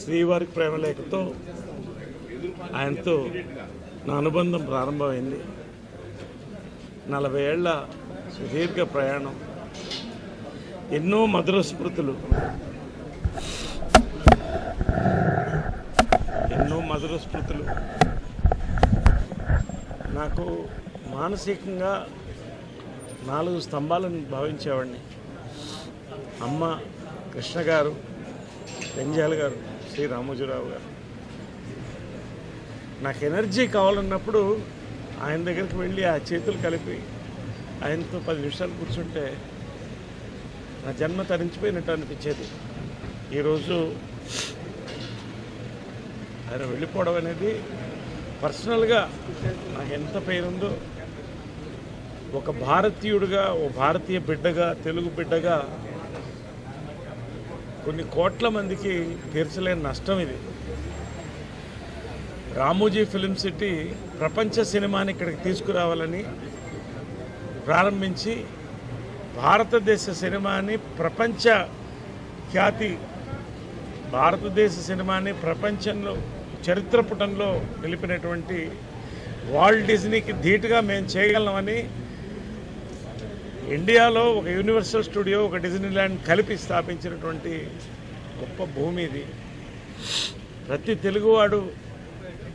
శ్రీవారి ప్రేమలేఖతో ఆయనతో నా అనుబంధం ప్రారంభమైంది. 40 ఏళ్ల సుదీర్ఘ ప్రయాణం, ఎన్నో మధుర స్మృతులు, నాకు మానసికంగా 4 స్తంభాలను భావించేవాడిని. అమ్మ కృష్ణ గారు, పెంజాల గారు, శ్రీ రామోజీరావు గారు. నాకు ఎనర్జీ కావాలన్నప్పుడు ఆయన దగ్గరికి వెళ్ళి ఆ చేతులు కలిపి ఆయనతో 10 నిమిషాలు కూర్చుంటే నా జన్మ తరించిపోయినట్టు అనిపించేది. ఈరోజు ఆయన వెళ్ళిపోవడం అనేది పర్సనల్గా నాకు ఎంత పేరుందో, ఒక భారతీయుడిగా, ఓ భారతీయ బిడ్డగా, తెలుగు బిడ్డగా కొన్ని కోట్ల మందికి తీర్చలేని నష్టం ఇది. రామోజీ ఫిల్మ్ సిటీ ప్రపంచ సినిమాని ఇక్కడికి తీసుకురావాలని ప్రారంభించి భారతదేశ సినిమాని ప్రపంచ ఖ్యాతి, భారతదేశ సినిమాని ప్రపంచంలో చరిత్ర పుటంలో నిలిపినటువంటి వాల్ట్ డిజ్నీకి ధీటుగా మేము చేయగలమని ఇండియాలో ఒక యూనివర్సల్ స్టూడియో, ఒక డిజ్నీల్యాండ్ కలిపి స్థాపించినటువంటి గొప్ప భూమి ఇది. ప్రతి తెలుగువాడు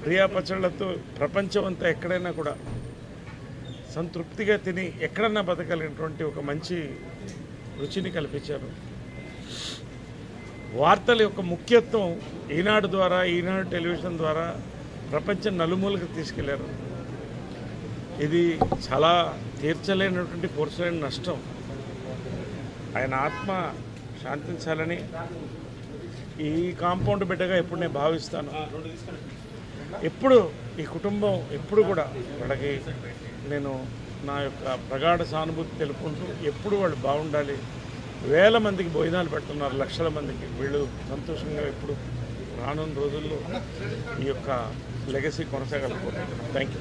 ప్రియా పచ్చళ్లతో ప్రపంచం అంతా ఎక్కడైనా కూడా సంతృప్తిగా తిని ఎక్కడన్నా బతకలిగినటువంటి ఒక మంచి రుచిని కల్పించారు. వార్తల యొక్క ముఖ్యత్వం ఈనాడు ద్వారా, ఈనాడు టెలివిజన్ ద్వారా ప్రపంచం నలుమూలకు తీసుకెళ్లారు. ఇది చాలా తీర్చలేనటువంటి పూర్చలేని నష్టం. ఆయన ఆత్మ శాంతించాలని ఈ కాంపౌండ్ బిడ్డగా ఎప్పుడు నేను భావిస్తాను. ఎప్పుడు ఈ కుటుంబం ఎప్పుడు కూడా వాళ్ళకి నేను నా యొక్క ప్రగాఢ సానుభూతి తెలుపుకుంటూ, ఎప్పుడు వాళ్ళు బాగుండాలి. వేల మందికి భోజనాలు పెడుతున్నారు, లక్షల మందికి. వీళ్ళు సంతోషంగా ఎప్పుడు రానున్న రోజుల్లో ఈ యొక్క లెగసీ కొనసాగలుగుతారు. Thank you.